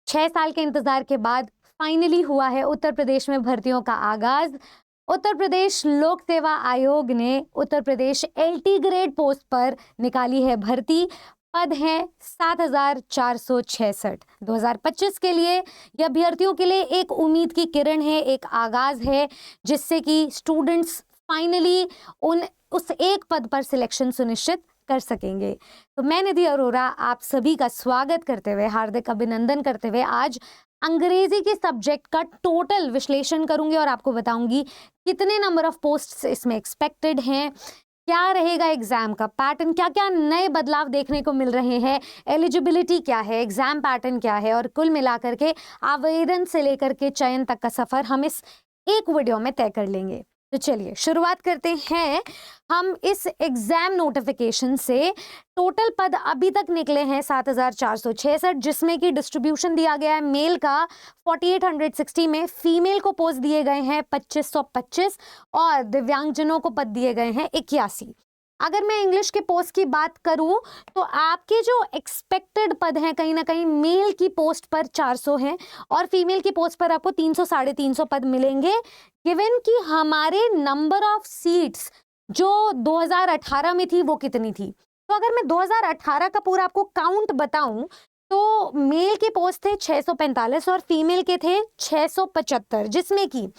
6 साल के इंतजार के बाद फाइनली हुआ है उत्तर प्रदेश में भर्तियों का आगाज। उत्तर प्रदेश लोक सेवा आयोग ने Uttar Pradesh LT grade post पर निकाली है भर्ती। पद हैं 7,466। 2025 के लिए ये अभ्यर्थियों के लिए एक उम्मीद की किरण है, एक आगाज है, जिससे कि स्टूडेंट्स फाइनली उस एक पद पर सिलेक्शन सुनिश्चित कर सकेंगे। तो मैं निधि अरोरा आप सभी का स्वागत करते हुए, हार्दिक अभिनंदन करते हुए आज अंग्रेजी के सब्जेक्ट का टोटल विश्लेषण करूंगी और आपको बताऊंगी कितने नंबर ऑफ पोस्ट्स इसमें एक्सपेक्टेड हैं, क्या रहेगा एग्जाम का पैटर्न, क्या क्या नए बदलाव देखने को मिल रहे हैं, एलिजिबिलिटी क्या है, एग्जाम पैटर्न क्या है, और कुल मिलाकर के आवेदन से लेकर के चयन तक का सफर हम इस एक वीडियो में तय कर लेंगे। तो चलिए शुरुआत करते हैं हम इस एग्जाम नोटिफिकेशन से। टोटल पद अभी तक निकले हैं 7,466, जिसमें कि डिस्ट्रीब्यूशन दिया गया है मेल का 4860 में, फीमेल को पोस्ट दिए गए हैं 2525 और दिव्यांगजनों को पद दिए गए हैं 81। अगर मैं इंग्लिश के पोस्ट की बात करूं तो आपके जो एक्सपेक्टेड पद हैं कहीं ना कहीं मेल की पोस्ट पर 400 हैं और फीमेल की पोस्ट पर आपको 300 350 पद मिलेंगे, गिवन कि हमारे नंबर ऑफ सीट्स जो 2018 में थी वो कितनी थी। तो अगर मैं 2018 का पूरा आपको काउंट बताऊं तो मेल के पोस्ट थे 645 और फीमेल के थे 675, जिसमें कि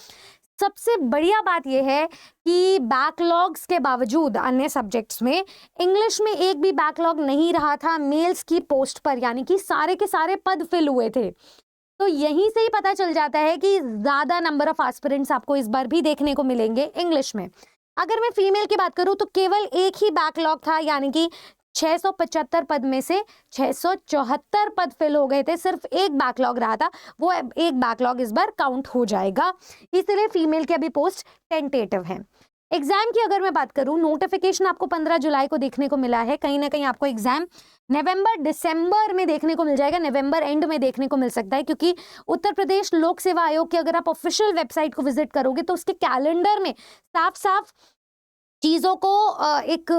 सबसे बढ़िया बात यह है कि बैकलॉग्स के बावजूद अन्य सब्जेक्ट्स में इंग्लिश में एक भी बैकलॉग नहीं रहा था मेल्स की पोस्ट पर, यानी कि सारे के सारे पद फिल हुए थे। तो यहीं से ही पता चल जाता है कि ज़्यादा नंबर ऑफ एस्पिरेंट्स आपको इस बार भी देखने को मिलेंगे इंग्लिश में। अगर मैं फीमेल की बात करूं तो केवल एक ही बैकलॉग था, यानी कि 675 पद में से 674 पद फिल हो गए थे, सिर्फ एक बैकलॉग रहा था, वो एक बैकलॉग इस बार काउंट हो जाएगा, इसलिए फीमेल के अभी पोस्ट टेंटेटिव है। एग्जाम की अगर मैं बात करूं, नोटिफिकेशन आपको 15 जुलाई को देखने को मिला है। कहीं ना कहीं आपको एग्जाम नवंबर दिसंबर में देखने को मिल जाएगा, नवंबर एंड में देखने को मिल सकता है, क्योंकि उत्तर प्रदेश लोक सेवा आयोग की अगर आप ऑफिशियल वेबसाइट को विजिट करोगे तो उसके कैलेंडर में साफ साफ चीज़ों को एक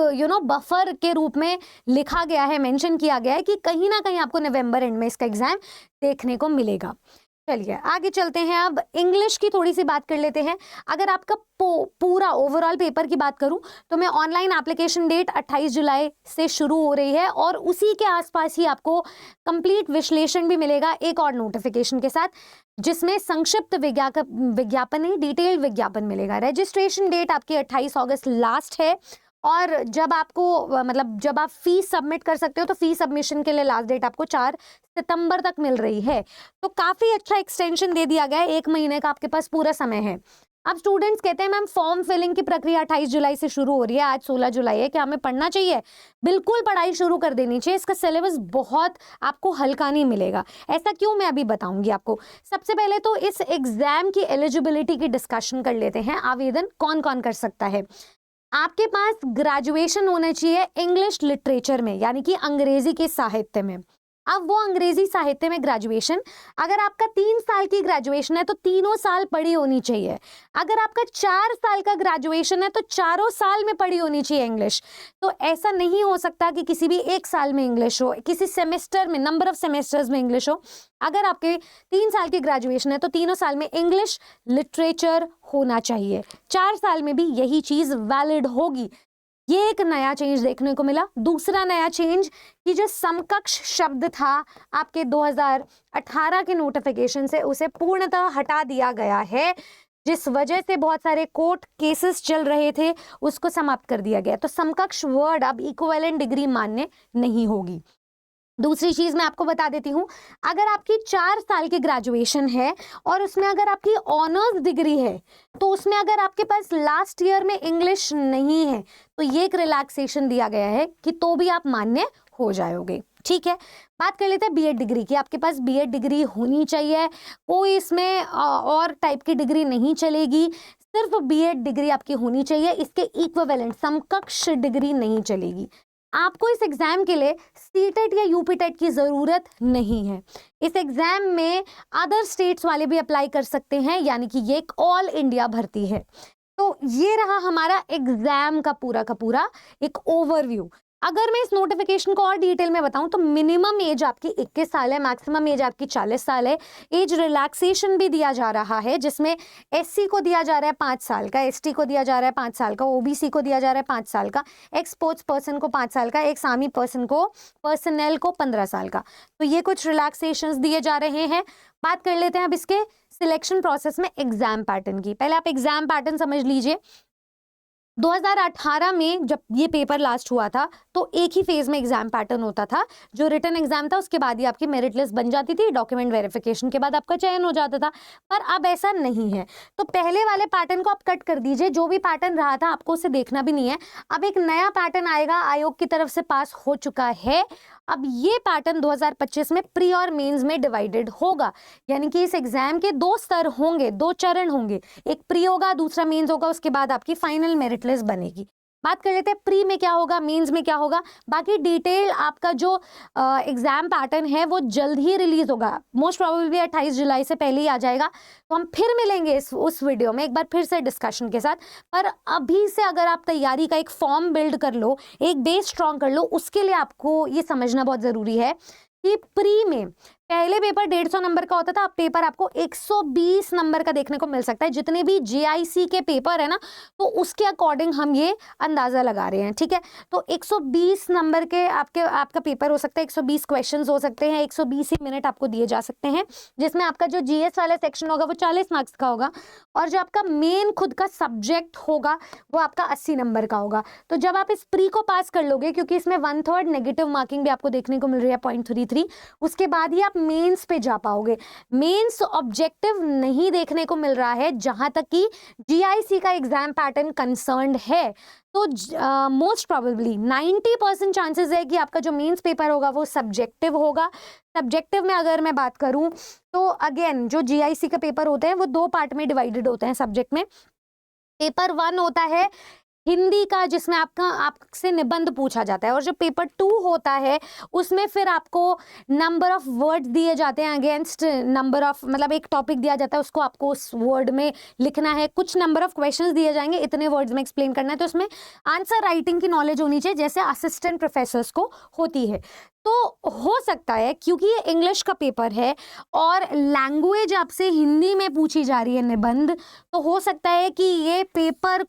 बफर के रूप में लिखा गया है, मेंशन किया गया है कि कहीं ना कहीं आपको नवंबर एंड में इसका एग्जाम देखने को मिलेगा। चलिए आगे चलते हैं, अब इंग्लिश की थोड़ी सी बात कर लेते हैं। अगर आपका पूरा ओवरऑल पेपर की बात करूं तो मैं ऑनलाइन एप्लीकेशन डेट 28 जुलाई से शुरू हो रही है और उसी के आसपास ही आपको कंप्लीट विश्लेषण भी मिलेगा एक और नोटिफिकेशन के साथ, जिसमें संक्षिप्त विज्ञापन नहीं, डिटेल्ड विज्ञापन मिलेगा। रजिस्ट्रेशन डेट आपकी 28 अगस्त लास्ट है और जब आपको जब आप फीस सबमिट कर सकते हो तो फीस सबमिशन के लिए लास्ट डेट आपको 4 सितंबर तक मिल रही है। तो काफ़ी अच्छा एक्सटेंशन दे दिया गया है, 1 महीने का आपके पास पूरा समय है। अब स्टूडेंट्स कहते हैं मैम फॉर्म फिलिंग की प्रक्रिया 28 जुलाई से शुरू हो रही है, आज 16 जुलाई है, क्या हमें पढ़ना चाहिए? बिल्कुल पढ़ाई शुरू कर देनी चाहिए, इसका सिलेबस बहुत आपको हल्का नहीं मिलेगा। ऐसा क्यों, मैं अभी बताऊंगी आपको। सबसे पहले तो इस एग्जाम की एलिजिबिलिटी की डिस्कशन कर लेते हैं। आवेदन कौन कौन कर सकता है? आपके पास ग्रेजुएशन होना चाहिए इंग्लिश लिटरेचर में, यानी कि अंग्रेजी के साहित्य में। अब वो अंग्रेजी साहित्य में ग्रेजुएशन, अगर आपका 3 साल की ग्रेजुएशन है तो तीनों साल पढ़ी होनी चाहिए। अगर आपका 4 साल का ग्रेजुएशन है तो चारों साल में पढ़ी होनी चाहिए इंग्लिश। तो ऐसा नहीं हो सकता कि किसी भी एक साल में इंग्लिश हो, किसी सेमेस्टर में, नंबर ऑफ सेमेस्टर्स में इंग्लिश हो। अगर आपके 3 साल की ग्रेजुएशन है तो तीनों साल में इंग्लिश लिटरेचर होना चाहिए, 4 साल में भी यही चीज़ वैलिड होगी। ये एक नया चेंज देखने को मिला। दूसरा नया चेंज कि जो समकक्ष शब्द था आपके 2018 के नोटिफिकेशन से, उसे पूर्णतः हटा दिया गया है, जिस वजह से बहुत सारे कोर्ट केसेस चल रहे थे, उसको समाप्त कर दिया गया। तो समकक्ष वर्ड अब इक्विवेलेंट डिग्री मान्य नहीं होगी। दूसरी चीज़ मैं आपको बता देती हूँ, अगर आपकी 4 साल की ग्रेजुएशन है और उसमें अगर आपकी ऑनर्स डिग्री है तो उसमें अगर आपके पास लास्ट ईयर में इंग्लिश नहीं है तो ये एक रिलैक्सेशन दिया गया है कि तो भी आप मान्य हो जाओगे। ठीक है, बात कर लेते हैं बीएड डिग्री की। आपके पास बीएड डिग्री होनी चाहिए, कोई इसमें और टाइप की डिग्री नहीं चलेगी, सिर्फ बीएड डिग्री आपकी होनी चाहिए, इसके इक्विवेलेंट समकक्ष डिग्री नहीं चलेगी। आपको इस एग्जाम के लिए सीटेट या यूपीटेट की ज़रूरत नहीं है। इस एग्जाम में अदर स्टेट्स वाले भी अप्लाई कर सकते हैं, यानी कि ये एक ऑल इंडिया भर्ती है। तो ये रहा हमारा एग्जाम का पूरा एक ओवरव्यू। अगर मैं इस नोटिफिकेशन को और डिटेल में बताऊं तो मिनिमम एज आपकी 21 साल है, मैक्सिमम एज आपकी 40 साल है। एज रिलैक्सेशन भी दिया जा रहा है, जिसमें एससी को दिया जा रहा है 5 साल का, एसटी को दिया जा रहा है 5 साल का, ओबीसी को दिया जा रहा है 5 साल का, एक्स स्पोर्ट्स पर्सन को 5 साल का, एक्स आर्मी पर्सनल को 15 साल का। तो ये कुछ रिलैक्सेशंस दिए जा रहे हैं। बात कर लेते हैं अब इसके सिलेक्शन प्रोसेस में एग्जाम पैटर्न की। पहले आप एग्जाम पैटर्न समझ लीजिए। 2018 में जब ये पेपर लास्ट हुआ था तो एक ही फेज में एग्जाम पैटर्न होता था। जो रिटन एग्जाम था उसके बाद ही आपकी मेरिट लिस्ट बन जाती थी, डॉक्यूमेंट वेरिफिकेशन के बाद आपका चयन हो जाता था। पर अब ऐसा नहीं है। तो पहले वाले पैटर्न को आप कट कर दीजिए, जो भी पैटर्न रहा था आपको उसे देखना भी नहीं है। अब एक नया पैटर्न आएगा, आयोग की तरफ से पास हो चुका है। अब ये पैटर्न 2025 में प्री और मेंस में डिवाइडेड होगा, यानी कि इस एग्जाम के 2 स्तर होंगे, 2 चरण होंगे, एक प्री होगा, दूसरा मेंस होगा, उसके बाद आपकी फाइनल मेरिट लिस्ट बनेगी। बात कर लेते हैं प्री में क्या होगा, मेंस में क्या होगा। बाकी डिटेल आपका जो एग्जाम पैटर्न है वो जल्द ही रिलीज होगा, मोस्ट प्रोबेबली 28 जुलाई से पहले ही आ जाएगा। तो हम फिर मिलेंगे उस वीडियो में एक बार फिर से डिस्कशन के साथ। पर अभी से अगर आप तैयारी का एक फॉर्म बिल्ड कर लो, एक बेस स्ट्रॉन्ग कर लो, उसके लिए आपको ये समझना बहुत ज़रूरी है कि प्री में पहले पेपर 150 नंबर का होता था, अब पेपर आपको 120 नंबर का देखने को मिल सकता है। जितने भी जेआईसी के पेपर है ना, तो उसके अकॉर्डिंग हम ये अंदाज़ा लगा रहे हैं, ठीक है। तो 120 नंबर के आपका पेपर हो सकता है, 120 क्वेश्चंस हो सकते हैं, 120 ही मिनट आपको दिए जा सकते हैं, जिसमें आपका जो जीएस वाला सेक्शन होगा वो 40 मार्क्स का होगा, और जो आपका मेन खुद का सब्जेक्ट होगा वो आपका 80 नंबर का होगा। तो जब आप इस प्री को पास कर लोगे, क्योंकि इसमें 1/3 नेगेटिव मार्किंग भी आपको देखने को मिल रही है 0.33, उसके बाद ही आप मेंस पे जा पाओगे। मेंस ऑब्जेक्टिव नहीं देखने को मिल रहा है जहां तक कि जीआईसी का एग्जाम पैटर्न कंसर्न्ड है। तो मोस्ट प्रोबेबली 90% चांसेस है कि आपका जो मेंस पेपर होगा वो सब्जेक्टिव होगा। सब्जेक्टिव में अगर मैं बात करूं तो अगेन जो जीआईसी के पेपर होते हैं वो 2 पार्ट में डिवाइडेड होते हैं सब्जेक्ट में। पेपर 1 होता है हिंदी का, जिसमें आपसे निबंध पूछा जाता है, और जो पेपर 2 होता है उसमें फिर आपको नंबर ऑफ वर्ड्स दिए जाते हैं अगेंस्ट नंबर ऑफ, मतलब एक टॉपिक दिया जाता है, उसको आपको उस वर्ड में लिखना है, कुछ नंबर ऑफ क्वेश्चंस दिए जाएंगे, इतने वर्ड्स में एक्सप्लेन करना है। तो उसमें आंसर राइटिंग की नॉलेज होनी चाहिए, जैसे असिस्टेंट प्रोफेसर्स को होती है। तो हो सकता है क्योंकि ये इंग्लिश का पेपर है और लैंग्वेज आपसे हिंदी में पूछी जा रही है निबंध, तो हो सकता है कि ये पेपर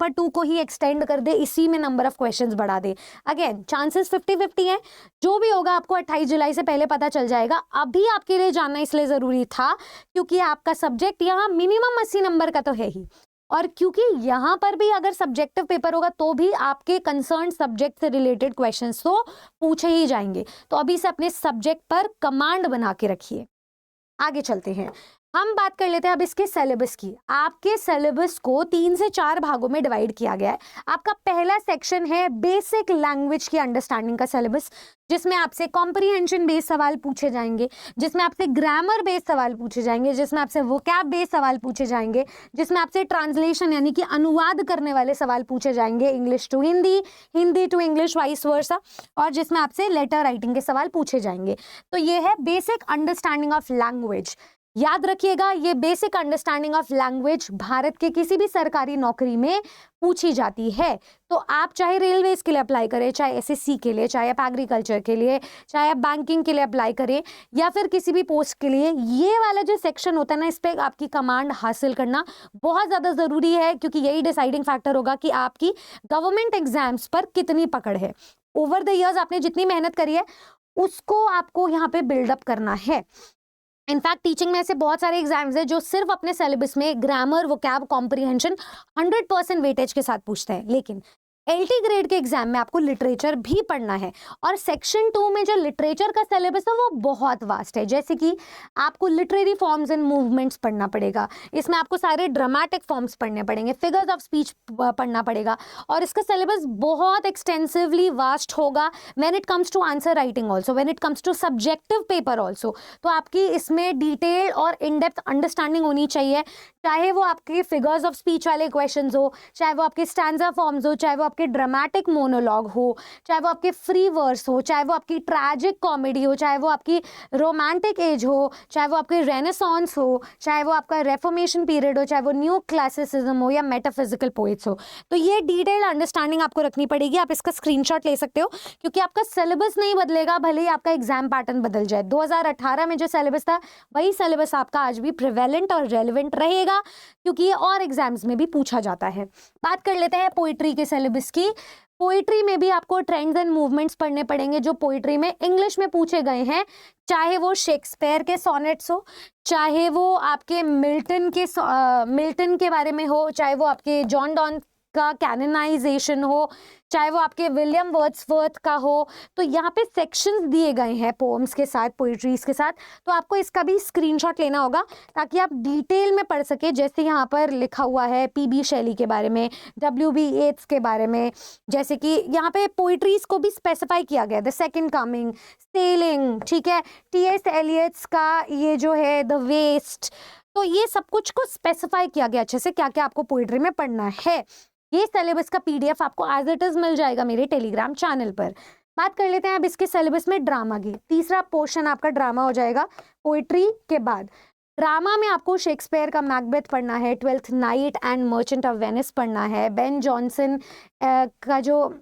2 को ही एक्सटेंड कर दे, इसी में नंबर ऑफ क्वेश्चंस बढ़ा दे। अगेन चांसेस 50-50 हैं। जो भी होगा आपको 28 जुलाई से पहले पता चल जाएगा। अभी आपके लिए जानना इसलिए ज़रूरी था क्योंकि आपका सब्जेक्ट यहाँ मिनिमम 80 नंबर का तो है ही, और क्योंकि यहाँ पर भी अगर सब्जेक्टिव पेपर होगा तो भी आपके कंसर्न सब्जेक्ट से रिलेटेड क्वेश्चंस तो पूछे ही जाएंगे। तो अभी से अपने सब्जेक्ट पर कमांड बना के रखिए। आगे चलते हैं, हम बात कर लेते हैं अब इसके सिलेबस की। आपके सिलेबस को 3 से 4 भागों में डिवाइड किया गया है। आपका पहला सेक्शन है बेसिक लैंग्वेज की अंडरस्टैंडिंग का सिलेबस, जिसमें आपसे कॉम्प्रिहेंशन बेस्ड सवाल पूछे जाएंगे, जिसमें आपसे ग्रामर बेस्ड सवाल पूछे जाएंगे, जिसमें आपसे वोकैब बेस्ड सवाल पूछे जाएंगे, जिसमें आपसे ट्रांसलेशन यानी कि अनुवाद करने वाले सवाल पूछे जाएंगे, English to Hindi, Hindi to English, vice versa, और जिसमें आपसे लेटर राइटिंग के सवाल पूछे जाएंगे। तो ये है बेसिक अंडरस्टैंडिंग ऑफ लैंग्वेज। याद रखिएगा, ये basic understanding of language Bharat के किसी भी सरकारी नौकरी में पूछी जाती है। तो आप चाहे रेलवेज के लिए अप्लाई करें, चाहे एसएससी के लिए, चाहे आप एग्रीकल्चर के लिए, चाहे आप बैंकिंग के लिए अप्लाई करें, या फिर किसी भी पोस्ट के लिए, ये वाला जो सेक्शन होता है ना, इस पर आपकी कमांड हासिल करना बहुत ज़्यादा ज़रूरी है, क्योंकि यही डिसाइडिंग फैक्टर होगा कि आपकी गवर्नमेंट एग्जाम्स पर कितनी पकड़ है। ओवर द ईयर्स आपने जितनी मेहनत करी है उसको आपको यहाँ पे बिल्डअप करना है। इनफैक्ट टीचिंग में ऐसे बहुत सारे एग्जाम्स हैं जो सिर्फ अपने सिलेबस में ग्रामर, वोकैब, कॉम्प्रिहेंशन 100% वेटेज के साथ पूछते हैं, लेकिन एलटी ग्रेड के एग्जाम में आपको लिटरेचर भी पढ़ना है। और सेक्शन 2 में जो लिटरेचर का सिलेबस है वो बहुत वास्ट है, जैसे कि आपको लिटरेरी फॉर्म्स एंड मूवमेंट्स पढ़ना पड़ेगा, इसमें आपको सारे ड्रामेटिक फॉर्म्स पढ़ने पड़ेंगे, फिगर्स ऑफ स्पीच पढ़ना पड़ेगा, और इसका सिलेबस बहुत एक्सटेंसिवली वास्ट होगा when it comes to answer writing also, when it comes to subjective paper also. तो आपकी इसमें डिटेल और इन डेप्थ अंडरस्टैंडिंग होनी चाहिए, चाहे वो आपके फिगर्स ऑफ स्पीच वाले क्वेश्चन हो, चाहे वो आपके स्टैंजा फॉर्म्स हो, चाहे वो आपके ड्रामेटिक मोनोलॉग हो, चाहे वो आपके फ्री वर्स हो, चाहे वो आपकी ट्रैजिक कॉमेडी हो, चाहे वो आपकी रोमांटिक एज हो, चाहे वो आपके रेनेसॉन्स हो, चाहे वो आपका रेफॉर्मेशन पीरियड हो, चाहे वो न्यू क्लासिसिज्म हो या मेटाफिजिकल पोइट्स हो। तो ये डिटेल अंडरस्टैंडिंग आपको रखनी पड़ेगी। आप इसका स्क्रीनशॉट ले सकते हो, क्योंकि आपका सिलेबस नहीं बदलेगा भले ही आपका एग्जाम पैटर्न बदल जाए। 2018 में जो सिलेबस था वही सिलेबस आपका आज भी प्रिवेलेंट और रेलेवेंट रहेगा, क्योंकि ये और एग्जाम्स में भी पूछा जाता है। बात कर लेते हैं पोइट्री के सिलेबस की। पोइट्री में भी आपको ट्रेंड्स एंड मूवमेंट्स पढ़ने पड़ेंगे जो पोइट्री में इंग्लिश में पूछे गए हैं, चाहे वो शेक्सपियर के सोनेट्स हो, चाहे वो आपके मिल्टन के बारे में हो, चाहे वो आपके जॉन डॉन का कैननाइजेशन हो, चाहे वो आपके विलियम वर्ड्सवर्थ का हो। तो यहाँ पे सेक्शंस दिए गए हैं पोम्स के साथ, पोइट्रीज के साथ, तो आपको इसका भी स्क्रीनशॉट लेना होगा ताकि आप डिटेल में पढ़ सके। जैसे यहाँ पर लिखा हुआ है पीबी शैली के बारे में, WB येट्स के बारे में, जैसे कि यहाँ पे पोइट्रीज को भी स्पेसिफाई किया गया, द सेकंड कमिंग, सेलिंग, ठीक है, TS एलियट्स का ये जो है द वेस्ट। तो ये सब कुछ को स्पेसिफाई किया गया अच्छे से, क्या क्या आपको पोइट्री में पढ़ना है। ये सिलेबस का PDF आपको एज इट इज मिल जाएगा मेरे टेलीग्राम चैनल पर। बात कर लेते हैं अब इसके सिलेबस में ड्रामा की। तीसरा पोर्शन आपका ड्रामा हो जाएगा पोइट्री के बाद। ड्रामा में आपको शेक्सपियर का मैकबेथ पढ़ना है, twelfth night and merchant of Venice पढ़ना है, बेन जॉनसन का जो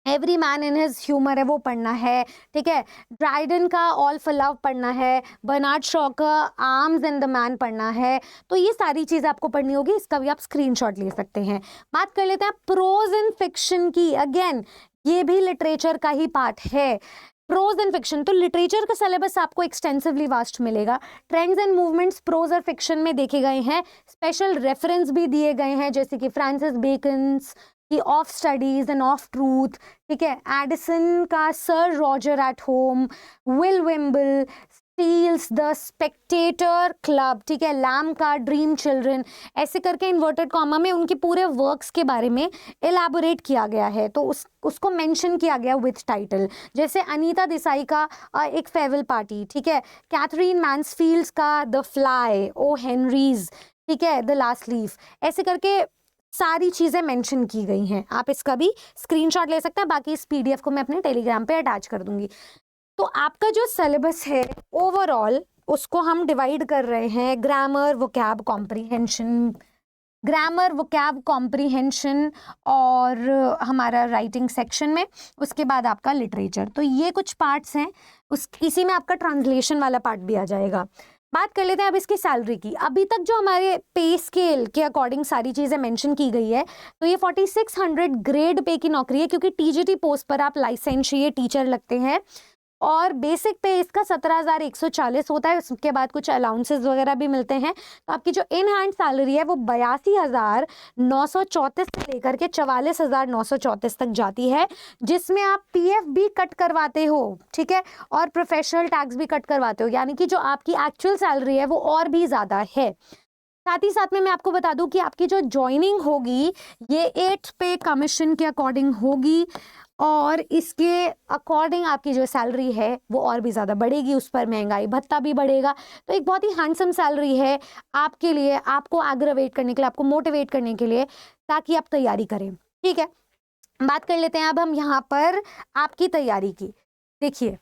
every man in his humour है वो पढ़ना है, ठीक है, ड्राइडन का ऑल फॉर लव पढ़ना है, बर्नार्ड शॉ का आर्म्स एंड द मैन पढ़ना है। तो ये सारी चीज़ आपको पढ़नी होगी, इसका भी आप स्क्रीनशॉट ले सकते हैं। बात कर लेते हैं प्रोज एंड फिक्शन की। अगेन ये भी लिटरेचर का ही पार्ट है, प्रोज एंड फिक्शन। तो लिटरेचर का सिलेबस आपको एक्सटेंसिवली वास्ट मिलेगा। ट्रेंड्स एंड मूवमेंट्स प्रोज और फिक्शन में देखे गए हैं, स्पेशल रेफरेंस भी दिए गए हैं, जैसे कि फ्रांसिस बेकन्स की of studies and of truth, ठीक है, एडिसन का sir Roger at home, Will Wimble, Steele's the Spectator Club, ठीक है, लैम का ड्रीम चिल्ड्रन, ऐसे करके इन्वर्टेड कॉमा में उनके पूरे वर्क्स के बारे में एलैबोरेट किया गया है, तो उसको मेंशन किया गया विथ टाइटल। जैसे अनीता देसाई का एक फेयरवेल पार्टी, ठीक है, कैथरीन मैन्सफील्ड्स का द फ्लाई, ओ हेनरीज, ठीक है, द लास्ट लीफ, ऐसे करके सारी चीज़ें मेंशन की गई हैं। आप इसका भी स्क्रीनशॉट ले सकते हैं, बाकी इस PDF को मैं अपने टेलीग्राम पे अटैच कर दूंगी। तो आपका जो सिलेबस है ओवरऑल उसको हम डिवाइड कर रहे हैं grammar, vocab comprehension, grammar, vocab comprehension और हमारा राइटिंग सेक्शन में, उसके बाद आपका लिटरेचर। तो ये कुछ पार्ट्स हैं, इसी में आपका ट्रांसलेशन वाला पार्ट भी आ जाएगा। बात कर लेते हैं अब इसकी सैलरी की। अभी तक जो हमारे पे स्केल के अकॉर्डिंग सारी चीज़ें मेंशन की गई है, तो ये 4600 ग्रेड पे की नौकरी है, क्योंकि TGT पोस्ट पर आप लाइसेंशिएट टीचर लगते हैं और बेसिक पे इसका 17,140 होता है। उसके बाद कुछ अलाउंसेस वगैरह भी मिलते हैं। तो आपकी जो इन हैंड सैलरी है वो 82,934 से लेकर के 44,934 तक जाती है, जिसमें आप PF भी कट करवाते हो, ठीक है, और प्रोफेशनल टैक्स भी कट करवाते हो, यानी कि जो आपकी एक्चुअल सैलरी है वो और भी ज़्यादा है। साथ ही साथ में मैं आपको बता दूं कि आपकी जो ज्वाइनिंग होगी ये 8 पे कमीशन के अकॉर्डिंग होगी, और इसके अकॉर्डिंग आपकी जो सैलरी है वो और भी ज़्यादा बढ़ेगी, उस पर महंगाई भत्ता भी बढ़ेगा। तो एक बहुत ही हैंडसम सैलरी है आपके लिए, आपको एग्रावेट करने के लिए, आपको मोटिवेट करने के लिए, ताकि आप तैयारी करें, ठीक है। बात कर लेते हैं अब हम यहाँ पर आपकी तैयारी की। देखिए,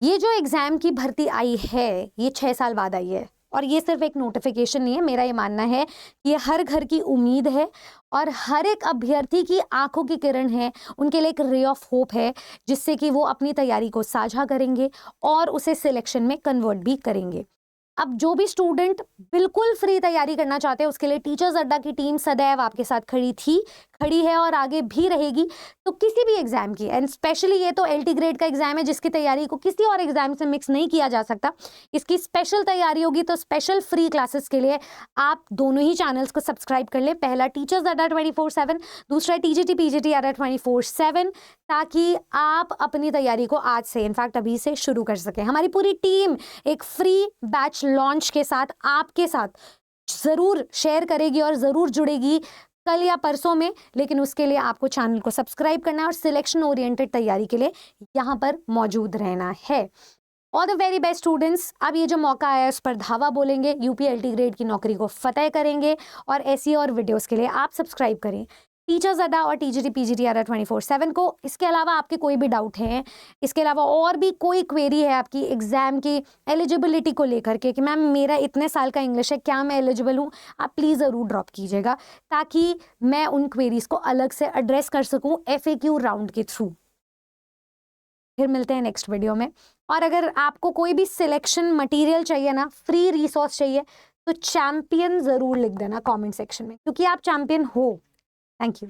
ये जो एग्ज़ाम की भर्ती आई है ये 6 साल बाद आई है, और ये सिर्फ एक नोटिफिकेशन नहीं है। मेरा ये मानना है कि ये हर घर की उम्मीद है और हर एक अभ्यर्थी की आंखों की किरण है, उनके लिए एक रे ऑफ होप है, जिससे कि वो अपनी तैयारी को साझा करेंगे और उसे सिलेक्शन में कन्वर्ट भी करेंगे। अब जो भी स्टूडेंट बिल्कुल फ्री तैयारी करना चाहते हैं उसके लिए टीचर्स अड्डा की टीम सदैव आपके साथ खड़ी है और आगे भी रहेगी। तो किसी भी एग्जाम की, एंड स्पेशली ये तो LT ग्रेड का एग्जाम है जिसकी तैयारी को किसी और एग्जाम से मिक्स नहीं किया जा सकता, इसकी स्पेशल तैयारी होगी। तो स्पेशल फ्री क्लासेस के लिए आप दोनों ही चैनल्स को सब्सक्राइब कर लें। पहला टीचर्स अड्डा 24/7, दूसरा TGT PGT अड्डा 24/7, ताकि आप अपनी तैयारी को आज से, इनफैक्ट अभी से शुरू कर सकें। हमारी पूरी टीम एक फ्री बैच लॉन्च के साथ आपके साथ ज़रूर शेयर करेगी और ज़रूर जुड़ेगी कल या परसों में, लेकिन उसके लिए आपको चैनल को सब्सक्राइब करना है और सिलेक्शन ओरिएंटेड तैयारी के लिए यहाँ पर मौजूद रहना है। All the very best students. अब ये जो मौका आया है उस पर धावा बोलेंगे, UP LT ग्रेड की नौकरी को फतेह करेंगे, और ऐसी और वीडियोस के लिए आप सब्सक्राइब करें टीचर्स अड्डा और टीजीटी पीजीटी अड्डा 24/7 को। इसके अलावा आपके कोई भी डाउट है, इसके अलावा और भी कोई क्वेरी है आपकी एग्जाम की एलिजिबिलिटी को लेकर के कि मैम मेरा इतने साल का इंग्लिश है, क्या मैं एलिजिबल हूँ, आप प्लीज़ ज़रूर ड्रॉप कीजिएगा ताकि मैं उन क्वेरीज को अलग से एड्रेस कर सकूँ FAQ राउंड के थ्रू। फिर मिलते हैं नेक्स्ट वीडियो में। और अगर आपको कोई भी सिलेक्शन मटेरियल चाहिए ना, फ्री रिसोर्स चाहिए, तो चैंपियन ज़रूर लिख देना कमेंट सेक्शन में, क्योंकि आप चैंपियन हो। Thank you.